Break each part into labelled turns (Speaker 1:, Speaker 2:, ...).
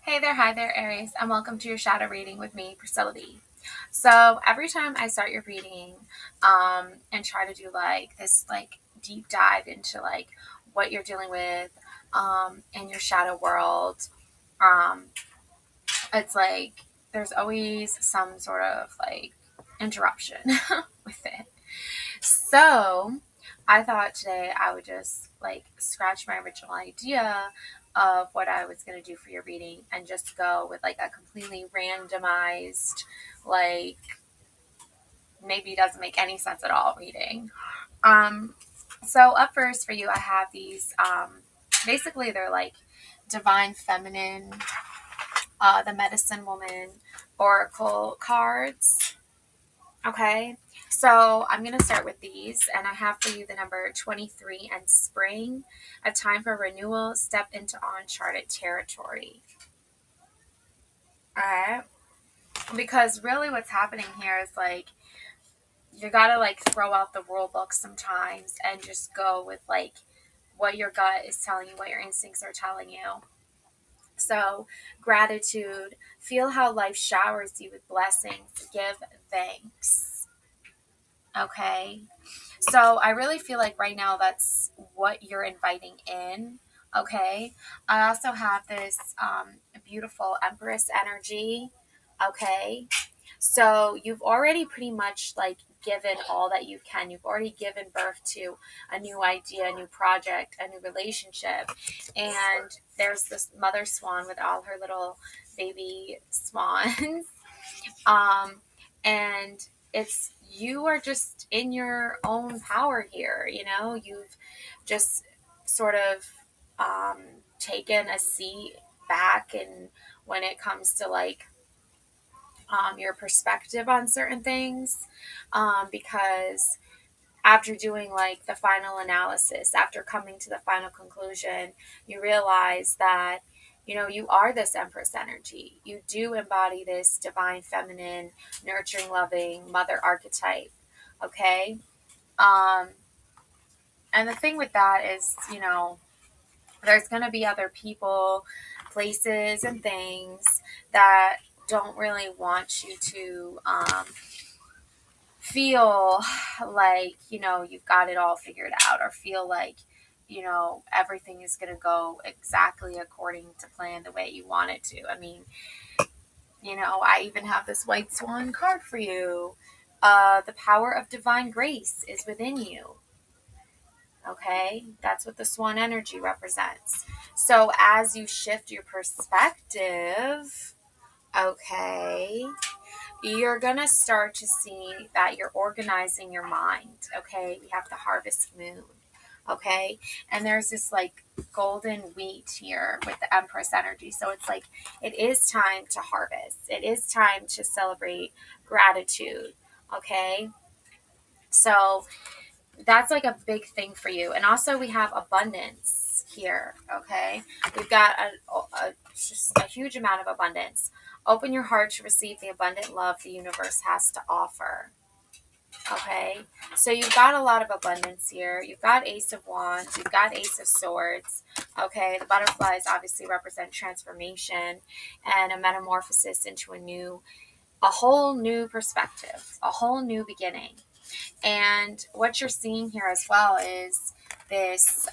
Speaker 1: Hey there, hi there, Aries, and welcome to your shadow reading with me, Priscilla D. So every time I start your reading, and try to do like this deep dive into what you're dealing with, in your shadow world, um, it's like there's always some sort of interruption with it. So I thought today I would just scratch my original idea of what I was going to do for your reading and just go with a completely randomized, like maybe doesn't make any sense at all reading. Um, so up first for you, I have these, basically they're like divine feminine, the medicine woman oracle cards. Okay, so I'm going to start with these, and I have for you the number 23 and spring, a time for renewal, step into uncharted territory. All right, because really what's happening here is you got to throw out the rule book sometimes and just go with what your gut is telling you, what your instincts are telling you. So, gratitude, feel how life showers you with blessings, give thanks. Okay. So I really feel like right now that's what you're inviting in. Okay. I also have this beautiful Empress energy. Okay. So you've already pretty much given all that you can. You've already given birth to a new idea, a new project, a new relationship. And there's this mother swan with all her little baby swans. um, and it's you are just in your own power here. You've just sort of um, taken a seat back, and when it comes to your perspective on certain things, because after doing the final analysis, after coming to the final conclusion, you realize that you are this Empress energy. You do embody this divine feminine, nurturing, loving mother archetype. Okay. um and the thing with that is, there's going to be other people, places, and things that don't really want you to feel like you've got it all figured out, or feel like everything is going to go exactly according to plan, the way you want it to. I mean, I even have this white swan card for you. The power of divine grace is within you. Okay, that's what the swan energy represents. So as you shift your perspective, okay, you're going to start to see that you're organizing your mind. Okay, we have the harvest moon. Okay, and there's this golden wheat here with the Empress energy. So it's it is time to harvest, it is time to celebrate gratitude. Okay, so that's a big thing for you. And also we have abundance here. Okay, we've got just a huge amount of abundance. Open your heart to receive the abundant love the universe has to offer. Okay, so you've got a lot of abundance here. You've got Ace of Wands, you've got Ace of Swords. Okay, the butterflies obviously represent transformation and a metamorphosis into a whole new perspective, a whole new beginning. And what you're seeing here as well is this,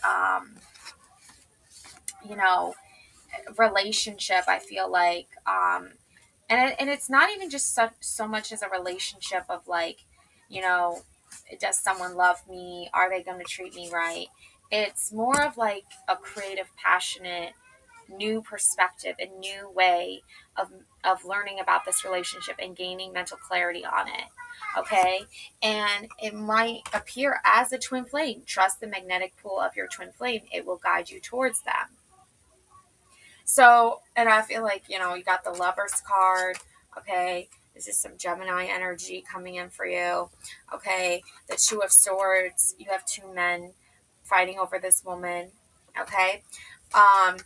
Speaker 1: you know, relationship. I feel and it's not even just so much as a relationship of you know, does someone love me? Are they going to treat me right? It's more of a creative, passionate, new perspective, a new way of learning about this relationship and gaining mental clarity on it. Okay, and it might appear as a twin flame. Trust the magnetic pull of your twin flame, it will guide you towards them. So, and I feel you got the Lovers card. Okay, this is some Gemini energy coming in for you. Okay, the Two of Swords, you have two men fighting over this woman. Okay, um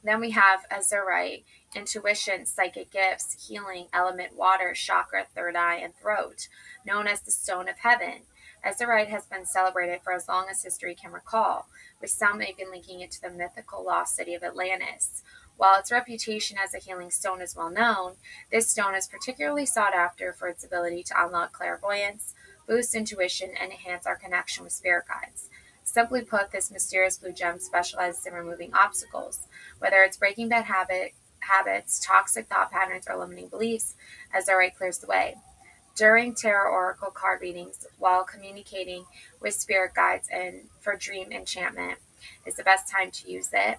Speaker 1: then we have Azurite, intuition, psychic gifts, healing, element water, chakra, third eye, and throat, known as the Stone of Heaven. Azurite has been celebrated for as long as history can recall, with some even linking it to the mythical lost city of Atlantis. While its reputation as a healing stone is well known, this stone is particularly sought after for its ability to unlock clairvoyance, boost intuition, and enhance our connection with spirit guides. Simply put, this mysterious blue gem specializes in removing obstacles, whether it's breaking bad habits, toxic thought patterns, or limiting beliefs, as the right clears the way. During tarot oracle card readings, while communicating with spirit guides and for dream enchantment, is the best time to use it.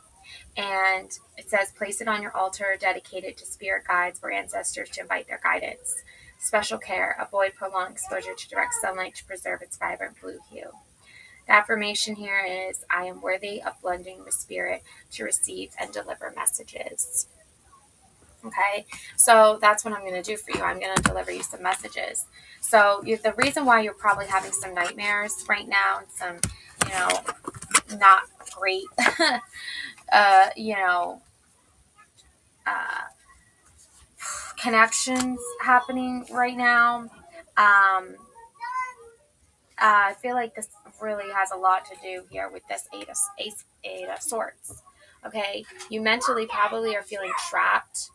Speaker 1: And it says, place it on your altar, dedicated to spirit guides or ancestors to invite their guidance. Special care, avoid prolonged exposure to direct sunlight to preserve its vibrant blue hue. The affirmation here is, I am worthy of blending with spirit to receive and deliver messages. Okay, so that's what I'm going to do for you. I'm going to deliver you some messages. So the reason why you're probably having some nightmares right now and some, not great, connections happening right now. I feel like this really has a lot to do here with this eight of swords. Okay, you mentally probably are feeling trapped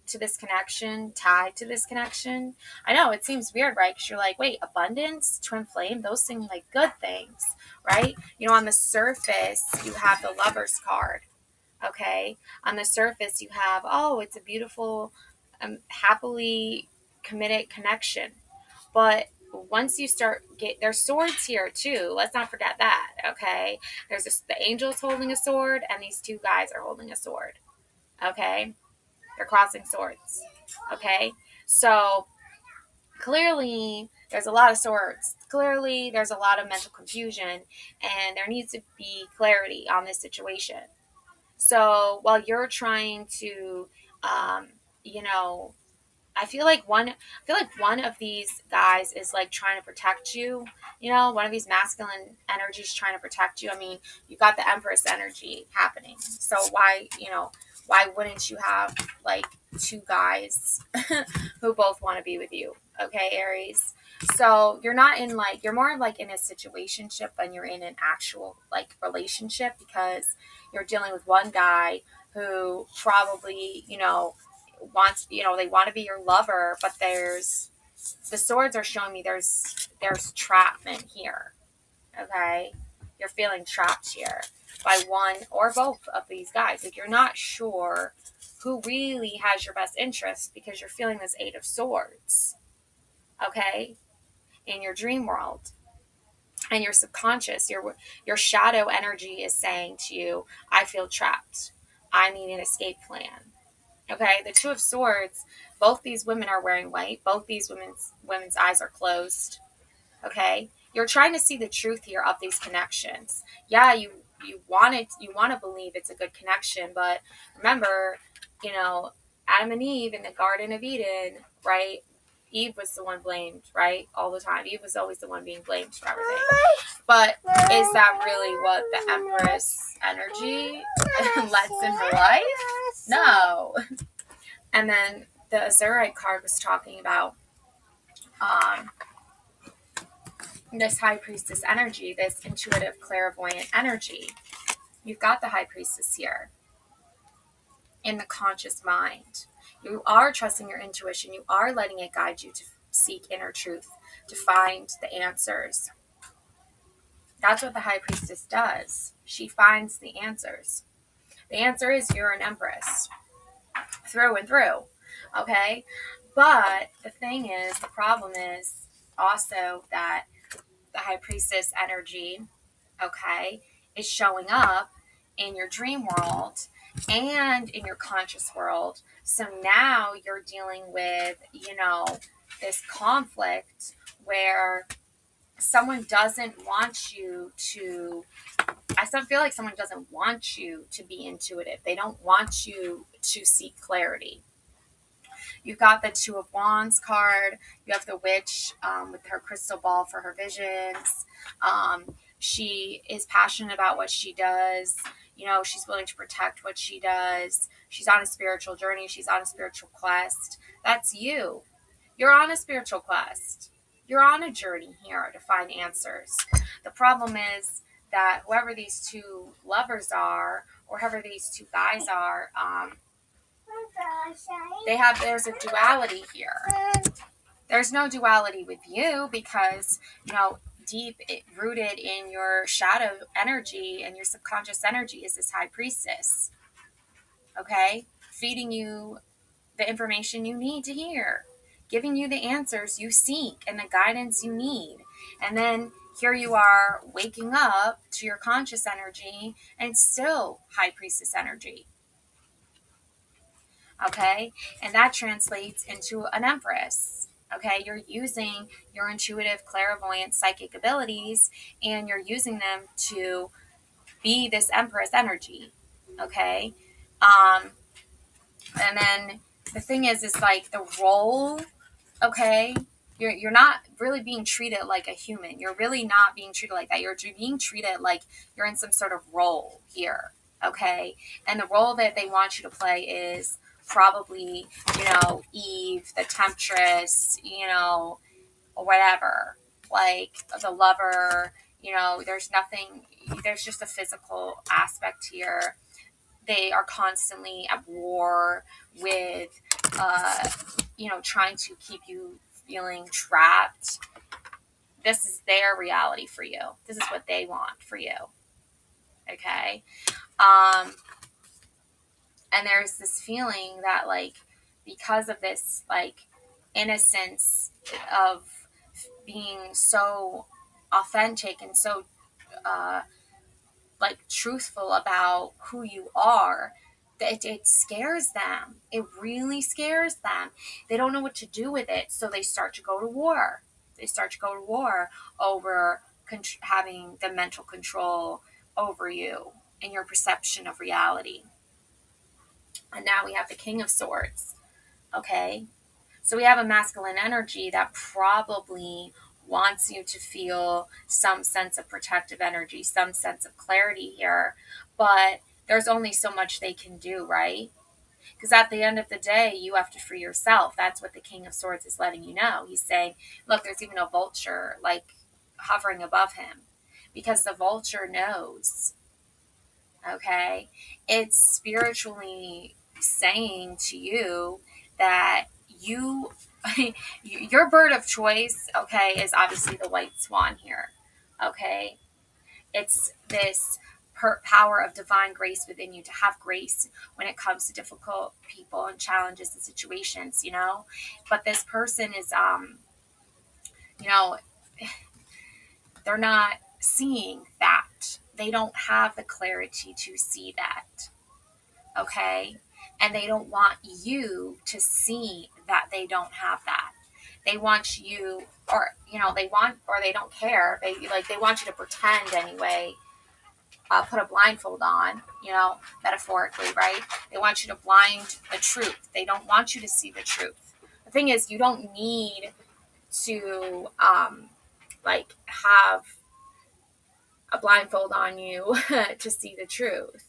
Speaker 1: to this connection, tied to this connection. I know it seems weird, right? Because you're like, wait, abundance, twin flame, those seem like good things, right? On the surface, you have the Lover's card. Okay, on the surface, you have, oh, it's a beautiful, happily committed connection. But once you there's swords here too. Let's not forget that. Okay, there's the angel's holding a sword, and these two guys are holding a sword. Okay, they're crossing swords. Okay, so clearly there's a lot of swords. Clearly there's a lot of mental confusion, and there needs to be clarity on this situation. So while you're trying to, I feel like one of these guys is like trying to protect you. One of these masculine energies trying to protect you. I mean, you've got the Empress energy happening. So why wouldn't you have like two guys who both want to be with you? Okay, Aries. So you're more like in a situationship than you're in an actual like relationship, because you're dealing with one guy who probably, wants, they want to be your lover, but the swords are showing me there's trapment here. Okay, you're feeling trapped here by one or both of these guys. Like, you're not sure who really has your best interest, because you're feeling this Eight of Swords. Okay, in your dream world and your subconscious, your shadow energy is saying to you, I feel trapped. I need an escape plan. Okay, the Two of Swords, both these women are wearing white. Both these women's eyes are closed. Okay, you're trying to see the truth here of these connections. Yeah, you want to believe it's a good connection, but remember, Adam and Eve in the Garden of Eden, right? Eve was the one blamed, right? All the time. Eve was always the one being blamed for everything. But is that really what the Empress energy lets in her life? No. And then the Azurite card was talking about this High Priestess energy, this intuitive, clairvoyant energy. You've got the High Priestess here in the conscious mind. You are trusting your intuition. You are letting it guide you to seek inner truth, to find the answers. That's what the High Priestess does. She finds the answers. The answer is you're an Empress. Through and through. Okay? But the problem is also that the High Priestess energy, okay, is showing up in your dream world and in your conscious world. So now you're dealing with, this conflict where someone doesn't want you to, I still feel like someone doesn't want you to be intuitive. They don't want you to seek clarity. You've got the Two of Wands card. You have the Witch with her crystal ball for her visions. She is passionate about what she does. She's willing to protect what she does. She's on a spiritual journey. She's on a spiritual quest. That's you. You're on a spiritual quest. You're on a journey here to find answers. The problem is that whoever these two lovers are, or whoever these two guys are, there's a duality here. There's no duality with you because, deep rooted in your shadow energy and your subconscious energy is this high priestess. Okay? Feeding you the information you need to hear, giving you the answers you seek and the guidance you need. And then here you are waking up to your conscious energy and it's still high priestess energy. Okay? And that translates into an empress. Okay? You're using your intuitive, clairvoyant, psychic abilities and you're using them to be this empress energy. Okay? And then the thing is like the role, okay? You're not really being treated like a human. You're really not being treated like that. You're being treated like you're in some sort of role here, okay? And the role that they want you to play is probably, Eve, the temptress, or whatever, like the lover, there's just a physical aspect here. They are constantly at war with, trying to keep you feeling trapped. This is their reality for you. This is what they want for you. Okay? And there's this feeling that, like, because of this, like, innocence of being so authentic and so, truthful about who you are, that it scares them. It really scares them. They don't know what to do with it, so they start to go to war. They start to go to war over having the mental control over you and your perception of reality. And now we have the King of Swords. Okay? So we have a masculine energy that probably wants you to feel some sense of protective energy, some sense of clarity here. But there's only so much they can do, right? Because at the end of the day, you have to free yourself. That's what the King of Swords is letting you know. He's saying, look, there's even a vulture, like, hovering above him. Because the vulture knows, okay? It's spiritually saying to you that your bird of choice, okay, is obviously the white swan here, okay? It's this power of divine grace within you to have grace when it comes to difficult people and challenges and situations, But this person is, they're not seeing that. They don't have the clarity to see that, okay? And they don't want you to see that they don't have that. They want you, or they don't care. They want you to pretend anyway. Put a blindfold on, metaphorically, right? They want you to blind the truth. They don't want you to see the truth. The thing is, you don't need to have a blindfold on you to see the truth.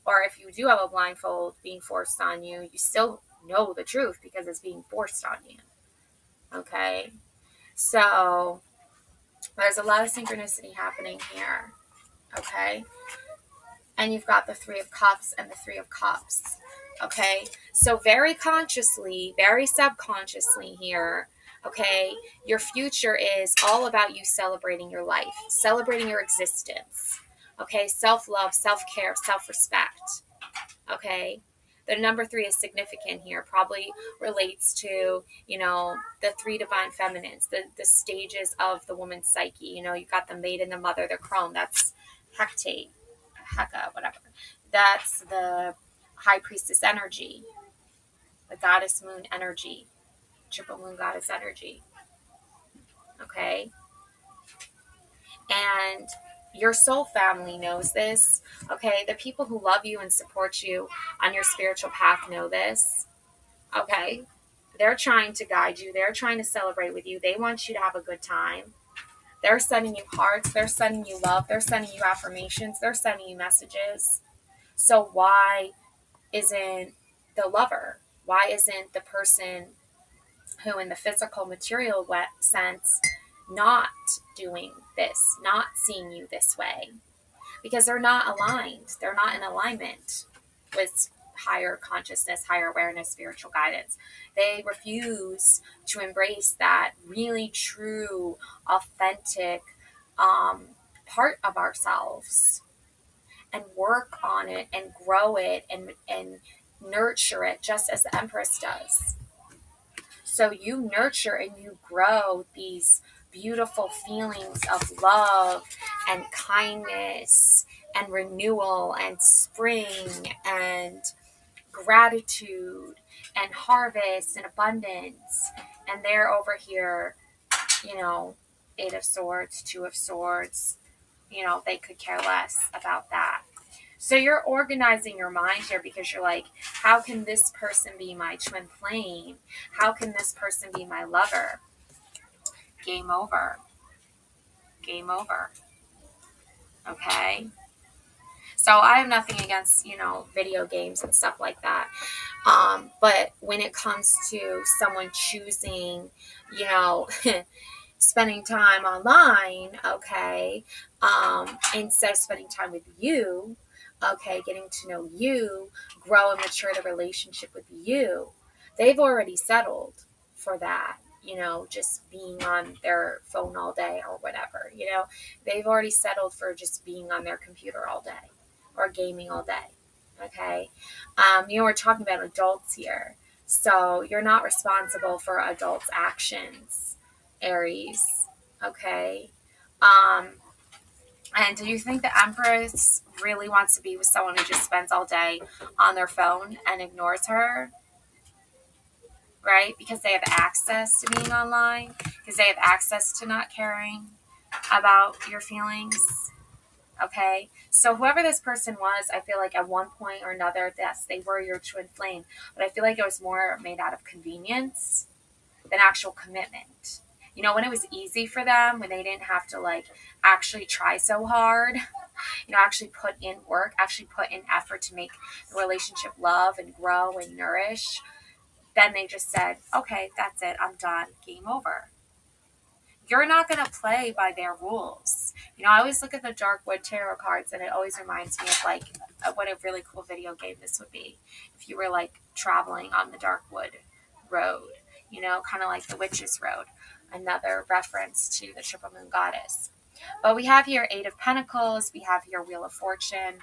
Speaker 1: Or if you do have a blindfold being forced on you, you still know the truth because it's being forced on you. Okay? So there's a lot of synchronicity happening here. Okay? And you've got the Three of Cups and the Three of Cups. Okay? So very consciously, very subconsciously here, okay, your future is all about you celebrating your life, celebrating your existence. Okay, self-love, self-care, self-respect. Okay, the number 3 is significant here. Probably relates to, the 3 divine feminines, the stages of the woman's psyche. You've got the maiden, the mother, the crone. That's Hecate, Heka, whatever. That's the high priestess energy, the goddess moon energy, triple moon goddess energy. Okay, and your soul family knows this, okay? The people who love you and support you on your spiritual path know this, okay? They're trying to guide you. They're trying to celebrate with you. They want you to have a good time. They're sending you hearts. They're sending you love. They're sending you affirmations. They're sending you messages. So why isn't the lover? Why isn't the person who in the physical material sense not doing this, not seeing you this way? Because they're not aligned. They're not in alignment with higher consciousness, higher awareness, spiritual guidance. They refuse to embrace that really true, authentic part of ourselves and work on it and grow it and nurture it just as the Empress does. So you nurture and you grow these beautiful feelings of love and kindness and renewal and spring and gratitude and harvest and abundance. And they're over here, you know, 8 of Swords, 2 of Swords, you know, they could care less about that. So you're organizing your mind here because you're like, how can this person be my twin flame? How can this person be my lover? Game over. Game over. Okay? So I have nothing against, you know, video games and stuff like that. But when it comes to someone choosing, you know, spending time online, okay, instead of spending time with you, okay, getting to know you, grow and mature the relationship with you, they've already settled for that, you know, just being on their phone all day or whatever, you know, they've already settled for just being on their computer all day or gaming all day, okay? You know, we're talking about adults here, so you're not responsible for adults' actions, Aries, okay? And do you think the Empress really wants to be with someone who just spends all day on their phone and ignores her? Right? Because they have access to being online, because they have access to not caring about your feelings. Okay? So whoever this person was, I feel like at one point or another, yes, they were your twin flame, but I feel like it was more made out of convenience than actual commitment. You know, when it was easy for them, when they didn't have to like actually try so hard, you know, actually put in work, actually put in effort to make the relationship love and grow and nourish, then they just said, okay, that's it, I'm done, game over. You're not going to play by their rules. You know, I always look at the Darkwood tarot cards and it always reminds me of like what a really cool video game this would be if you were like traveling on the Darkwood road, you know, kind of like the Witch's Road, another reference to the Triple Moon Goddess. But we have here 8 of Pentacles, we have here Wheel of Fortune.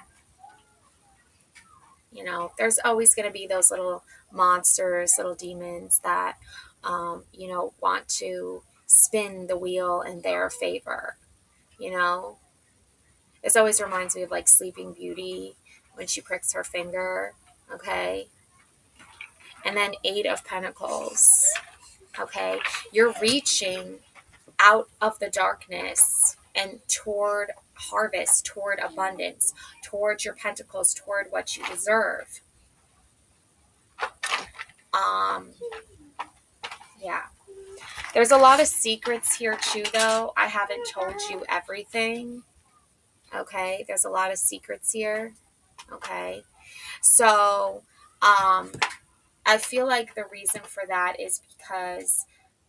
Speaker 1: You know, there's always going to be those little monsters, little demons that, you know, want to spin the wheel in their favor. You know, this always reminds me of like Sleeping Beauty when she pricks her finger. Okay. And then 8 of Pentacles. Okay. You're reaching out of the darkness and toward harvest, toward abundance, toward your pentacles, toward what you deserve. Yeah. There's a lot of secrets here too, though. I haven't told you everything. Okay. There's a lot of secrets here. Okay. So, I feel like the reason for that is because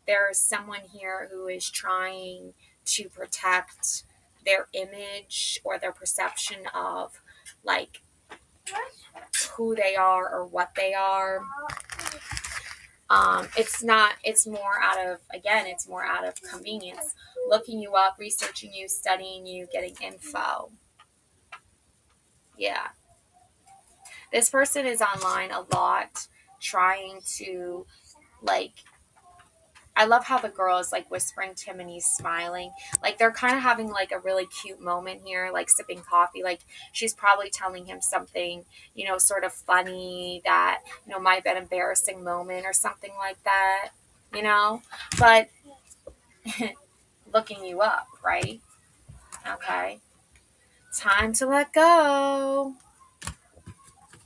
Speaker 1: there is someone here who is trying to protect their image or their perception of like who they are or what they are. It's more out of, again, it's more out of convenience. Looking you up, researching you, studying you, getting info. Yeah. This person is online a lot trying to like, I love how the girl is like whispering to him and he's smiling. Like they're kind of having like a really cute moment here, like sipping coffee. Like she's probably telling him something, you know, sort of funny that, you know, might be an embarrassing moment or something like that, you know, but looking you up, right? Okay. Time to let go.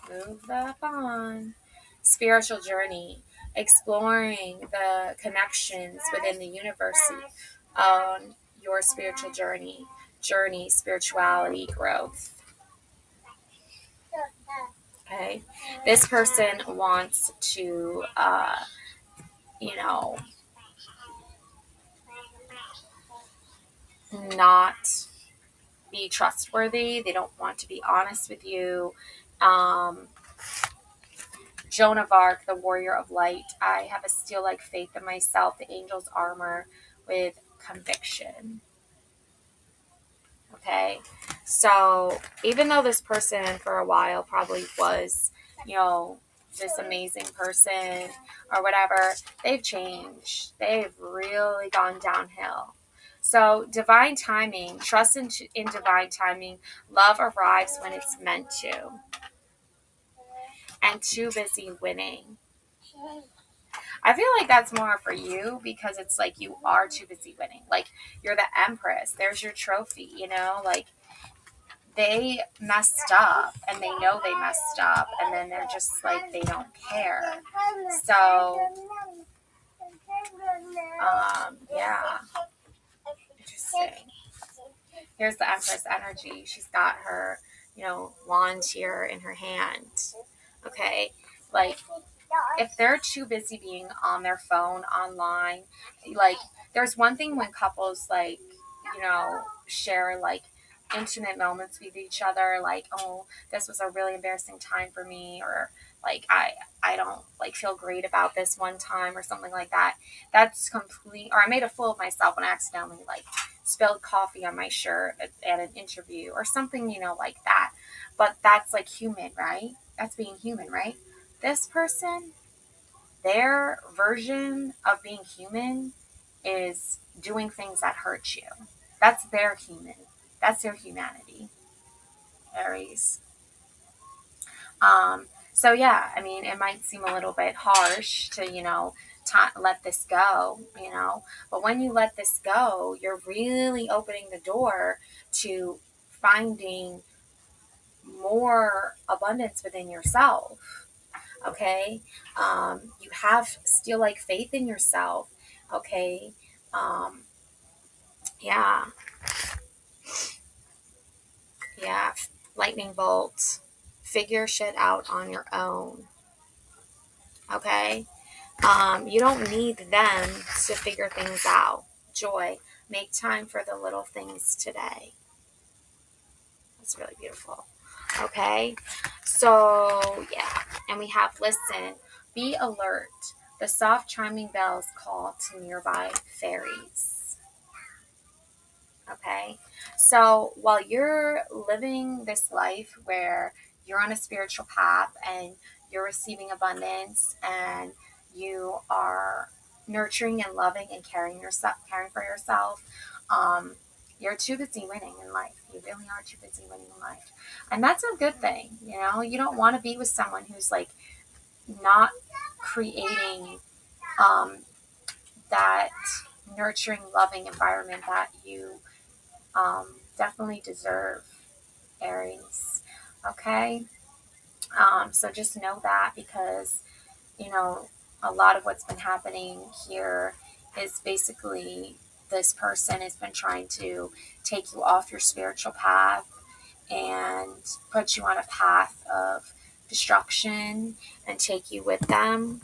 Speaker 1: Move that on. Spiritual journey. Exploring the connections within the universe on your spiritual journey, spirituality, growth. Okay. This person wants to, you know, not be trustworthy. They don't want to be honest with you. Joan of Arc, the warrior of light. I have a steel-like faith in myself, the angel's armor with conviction. Okay, so even though this person for a while probably was, this amazing person or whatever, they've changed. They've really gone downhill. So divine timing, trust in divine timing. Love arrives when it's meant to. And too busy winning. I feel like that's more for you because it's like you are too busy winning. Like you're the empress. There's your trophy, like they messed up and they know they messed up and then they're just like they don't care. So yeah, interesting. Here's the empress energy. She's got her wand here in her hand. Okay, like if they're too busy being on their phone online, like there's one thing when couples like share like intimate moments with each other, like, oh, this was a really embarrassing time for me, or like I don't like feel great about this one time or something like that. That's complete. Or I made a fool of myself when I accidentally like spilled coffee on my shirt at an interview or something, like that. But that's like human, right? That's being human, right? This person, their version of being human is doing things that hurt you. That's their human. That's their humanity, Aries. So yeah, I mean, it might seem a little bit harsh to, let this go, but when you let this go, you're really opening the door to finding more abundance within yourself. Okay. You have still like faith in yourself. Okay. Yeah. Yeah. Lightning bolt. Figure shit out on your own. Okay. You don't need them to figure things out. Joy. Make time for the little things today. That's really beautiful. Okay. So, yeah. And we have listen. Be alert. The soft chiming bells call to nearby fairies. Okay. So while you're living this life where you're on a spiritual path and you're receiving abundance and you are nurturing and loving and caring for yourself, you're too busy winning in life. You really are too busy winning in life. And that's a good thing. You don't want to be with someone who's like not creating that nurturing, loving environment that you definitely deserve, Aries. Okay? So just know that because, a lot of what's been happening here is basically this person has been trying to take you off your spiritual path and put you on a path of destruction and take you with them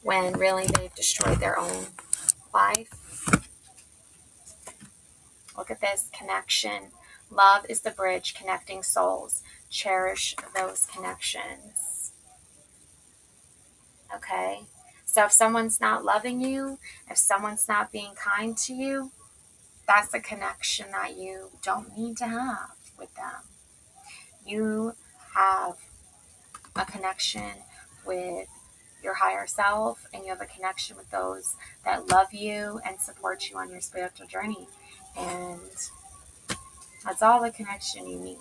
Speaker 1: when really they've destroyed their own life. Look at this connection. Love is the bridge connecting souls. Cherish those connections. Okay? So if someone's not loving you, if someone's not being kind to you, that's a connection that you don't need to have with them. You have a connection with your higher self, and you have a connection with those that love you and support you on your spiritual journey. And that's all the connection you need.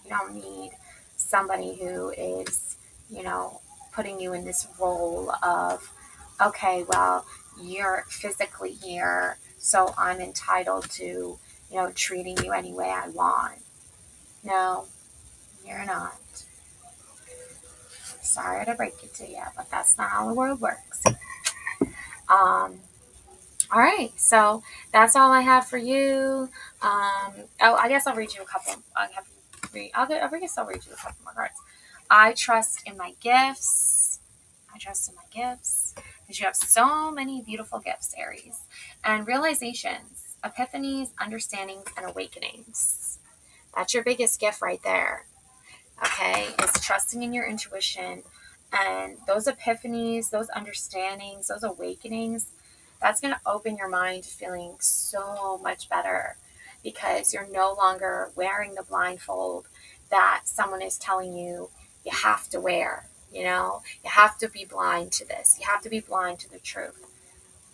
Speaker 1: You don't need somebody who is, putting you in this role of, okay, well, you're physically here, so I'm entitled to, treating you any way I want. No, you're not. Sorry to break it to you, but that's not how the world works. All right, so that's all I have for you. I guess I'll read you a couple. I'll read you a couple more cards. I trust in my gifts. Because you have so many beautiful gifts, Aries. And realizations, epiphanies, understandings, and awakenings. That's your biggest gift right there. Okay, is trusting in your intuition And those epiphanies, those understandings, those awakenings, that's going to open your mind to feeling so much better, because you're no longer wearing the blindfold that someone is telling you you have to wear. You know, you have to be blind to this. You have to be blind to the truth.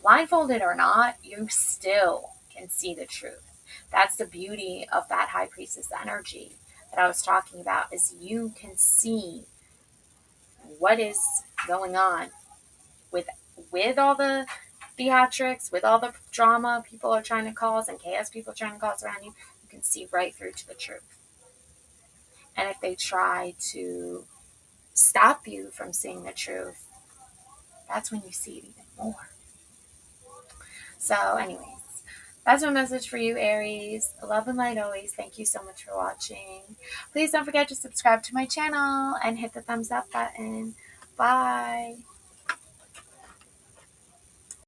Speaker 1: Blindfolded or not, you still can see the truth. That's the beauty of that high priestess energy that I was talking about, is you can see what is going on with all the theatrics, with all the drama people are trying to cause and chaos people are trying to cause around you. You can see right through to the truth. And if they try to stop you from seeing the truth, that's when you see it even more. So anyways, that's my message for you, Aries. Love and light always. Thank you so much for watching. Please don't forget to subscribe to my channel and hit the thumbs up button. Bye.